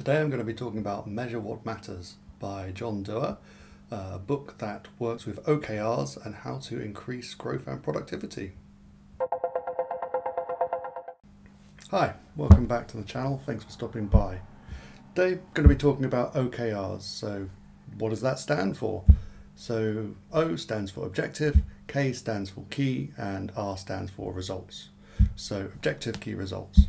Today I'm going to be talking about Measure What Matters by John Doerr, a book that works with OKRs and how to increase growth and productivity. Hi, welcome back to the channel. Thanks for stopping by. Today I'm going to be talking about OKRs. So what does that stand for? So O stands for objective, K stands for key, and R stands for results. So objective, key, results.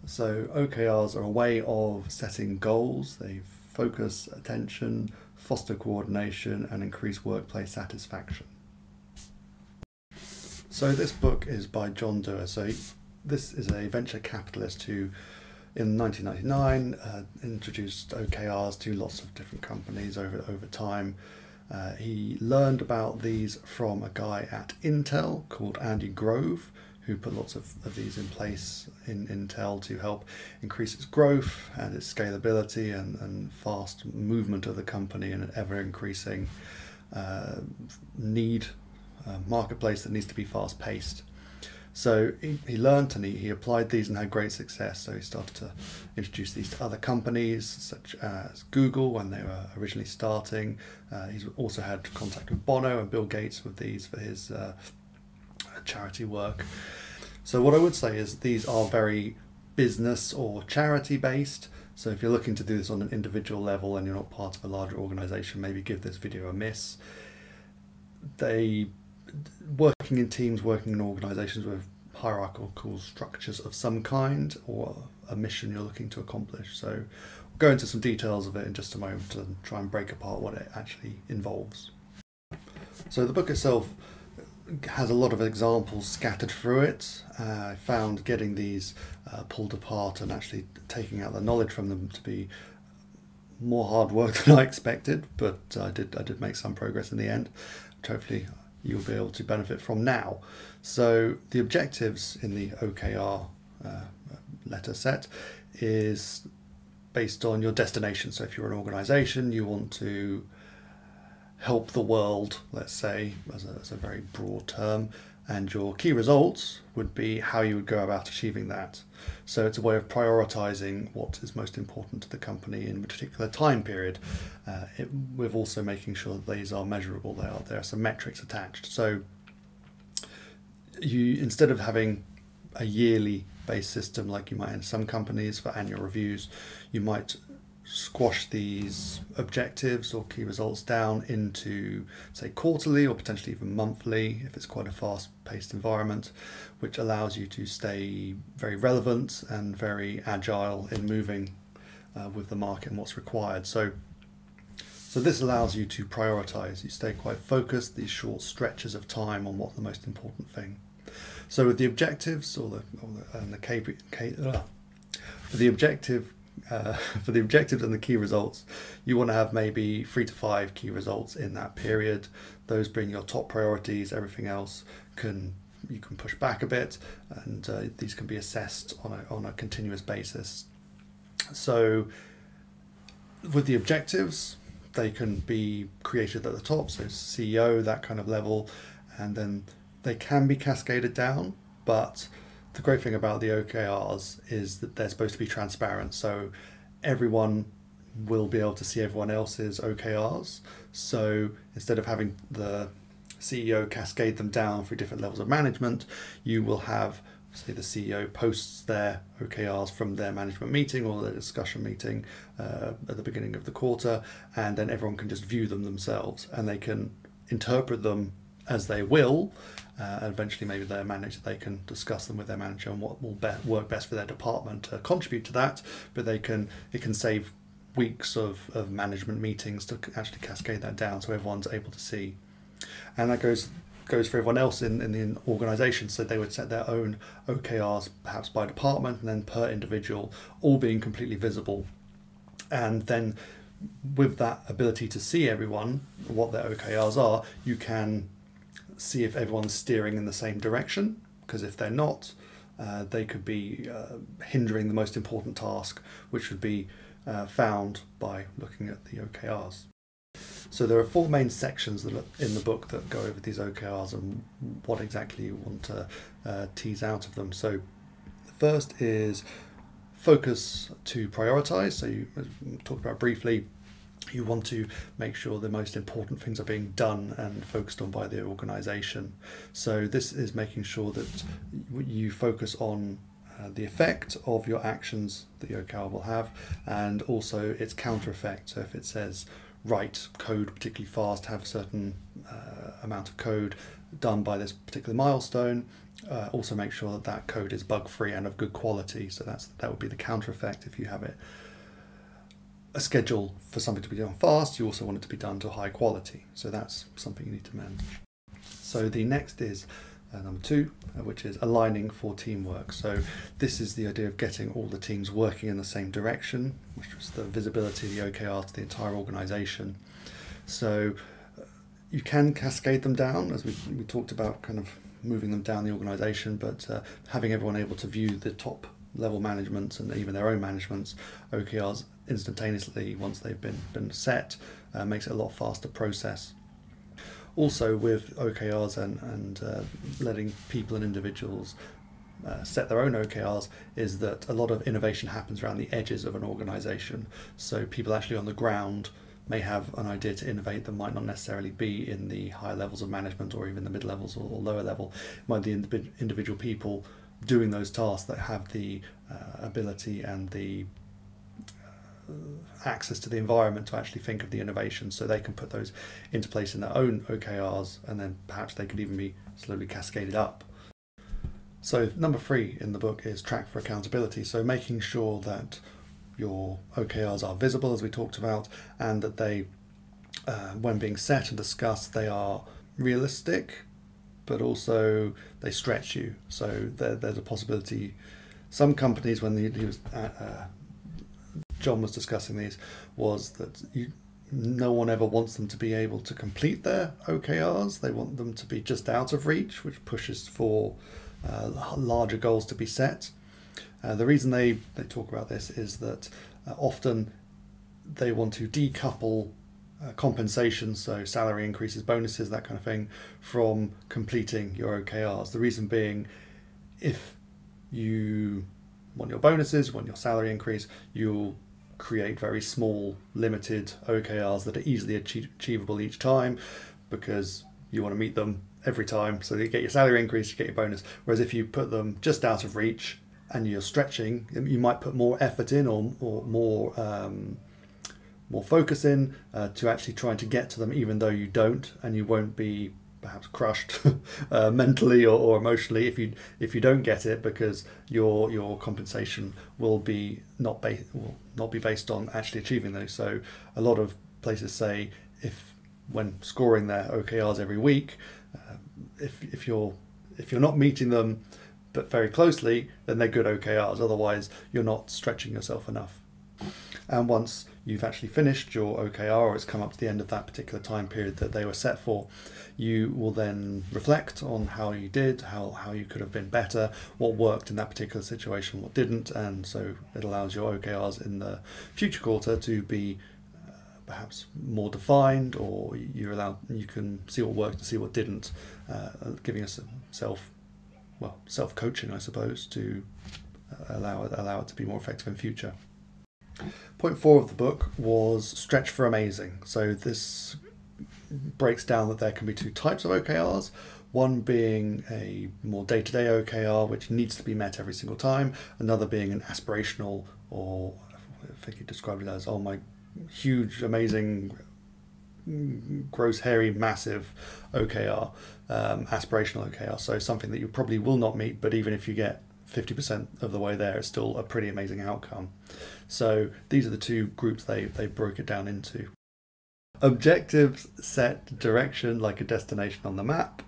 So OKRs are a way of setting goals. They focus attention, foster coordination, and increase workplace satisfaction. So this book is by John Doerr. So this is a venture capitalist who, in 1999, introduced OKRs to lots of different companies over time. He learned about these from a guy at Intel called Andy Grove, who put lots of these in place in Intel to help increase its growth and its scalability and fast movement of the company in an ever-increasing marketplace that needs to be fast-paced. So he learned and he applied these and had great success. So he started to introduce these to other companies such as Google when they were originally starting. He's also had contact with Bono and Bill Gates with these for his charity work. So what I would say is these are very business or charity based. So if you're looking to do this on an individual level and you're not part of a larger organization, maybe give this video a miss. Working in teams, working in organizations with hierarchical structures of some kind or a mission you're looking to accomplish. So we'll go into some details of it in just a moment and try and break apart what it actually involves. So the book itself has a lot of examples scattered through it. I found getting these pulled apart and actually taking out the knowledge from them to be more hard work than I expected, but I did make some progress in the end, which hopefully you'll be able to benefit from now. So the objectives in the OKR letter set is based on your destination. So if you're an organization, you want to help the world, let's say, as a very broad term, and your key results would be how you would go about achieving that. So it's a way of prioritizing what is most important to the company in a particular time period, with also making sure that these are measurable. There are some metrics attached. So you, instead of having a yearly based system like you might in some companies for annual reviews, you might squash these objectives or key results down into, say, quarterly or potentially even monthly if it's quite a fast-paced environment, which allows you to stay very relevant and very agile in moving with the market and what's required. So this allows you to prioritize. You stay quite focused, these short stretches of time on what's the most important thing. So with the objectives for the objectives and the key results, you want to have maybe 3 to 5 key results in that period. Those being your top priorities. Everything else you can push back a bit, and these can be assessed on a continuous basis. So with the objectives, they can be created at the top, so CEO, that kind of level, and then they can be cascaded down, but the great thing about the OKRs is that they're supposed to be transparent, so everyone will be able to see everyone else's OKRs. So instead of having the CEO cascade them down through different levels of management, you will have, say, the CEO posts their OKRs from their management meeting or their discussion meeting at the beginning of the quarter, and then everyone can just view them themselves and they can interpret them as they will. And eventually maybe their manager, they can discuss them with their manager and what will work best for their department to contribute to that, but it can save weeks of management meetings to actually cascade that down so everyone's able to see. And that goes for everyone else in the organisation, so they would set their own OKRs perhaps by department and then per individual, all being completely visible. And then with that ability to see everyone, what their OKRs are, you can see if everyone's steering in the same direction, because if they're not, they could be hindering the most important task, which would be found by looking at the OKRs. So there are 4 main sections that are in the book that go over these OKRs and what exactly you want to tease out of them. So the first is Focus to prioritize. So you, as we talked about briefly, you want to make sure the most important things are being done and focused on by the organization. So this is making sure that you focus on the effect of your actions that your OKR will have, and also its counter effect. So if it says write code particularly fast, have a certain amount of code done by this particular milestone, also make sure that that code is bug free and of good quality. So that would be the counter effect. If you have it a schedule for something to be done fast, you also want it to be done to high quality. So that's something you need to manage. So the next is number 2, which is aligning for teamwork. So this is the idea of getting all the teams working in the same direction, which was the visibility of the OKR to the entire organization. So you can cascade them down, as we talked about, kind of moving them down the organization, but having everyone able to view the top level managements and even their own managements OKRs instantaneously once they've been set makes it a lot faster process. Also with OKRs and letting people and individuals set their own OKRs is that a lot of innovation happens around the edges of an organization. So people actually on the ground may have an idea to innovate that might not necessarily be in the higher levels of management or even the mid levels or lower level. It might be the individual people doing those tasks that have the ability and the access to the environment to actually think of the innovation, so they can put those into place in their own OKRs, and then perhaps they could even be slowly cascaded up. So number 3 in the book is track for accountability. So making sure that your OKRs are visible, as we talked about, and that they, when being set and discussed, they are realistic, but also they stretch you. So there's a possibility. Some companies, when John was discussing these, was that no one ever wants them to be able to complete their OKRs. They want them to be just out of reach, which pushes for larger goals to be set. The reason they talk about this is that often they want to decouple compensation, so salary increases, bonuses, that kind of thing, from completing your OKRs. The reason being, if you want your bonuses, want your salary increase, you'll create very small, limited OKRs that are easily achievable each time, because you want to meet them every time. So you get your salary increase, you get your bonus. Whereas if you put them just out of reach and you're stretching, you might put more effort in or more focus in to actually trying to get to them, even though you don't, and you won't be perhaps crushed mentally or emotionally if you don't get it, because your compensation will not be based on actually achieving those. So a lot of places say, when scoring their OKRs every week, if you're not meeting them but very closely, then they're good OKRs. Otherwise, you're not stretching yourself enough. And once you've actually finished your OKR, or it's come up to the end of that particular time period that they were set for, you will then reflect on how you did, how you could have been better, what worked in that particular situation, what didn't, and so it allows your OKRs in the future quarter to be perhaps more defined, or you can see what worked and see what didn't, giving us self-coaching, I suppose, to allow it to be more effective in future. Point 4 of the book was stretch for amazing. So this breaks down that there can be 2 types of OKRs. One being a more day-to-day OKR, which needs to be met every single time. Another being an aspirational, or I think he described it as, oh my, huge, amazing, gross, hairy, massive OKR, aspirational OKR. So something that you probably will not meet, but even if you get 50% of the way there, it's still a pretty amazing outcome. So these are the 2 groups they broke it down into. Objectives set direction like a destination on the map.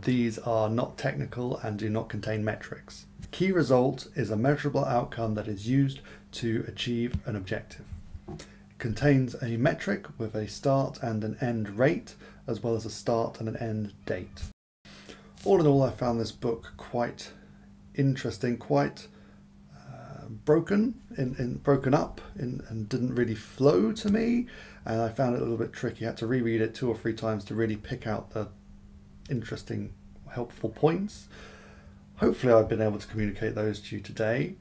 These are not technical and do not contain metrics. Key result is a measurable outcome that is used to achieve an objective. It contains a metric with a start and an end rate, as well as a start and an end date. All in all, I found this book quite interesting, quite broken up and didn't really flow to me, and I found it a little bit tricky. I had to reread it 2 or 3 times to really pick out the interesting, helpful points. Hopefully I've been able to communicate those to you today.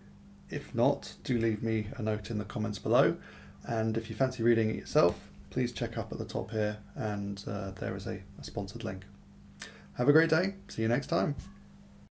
If not, do leave me a note in the comments below. And if you fancy reading it yourself, please check up at the top here, and there is a sponsored link. Have a great day. See you next time.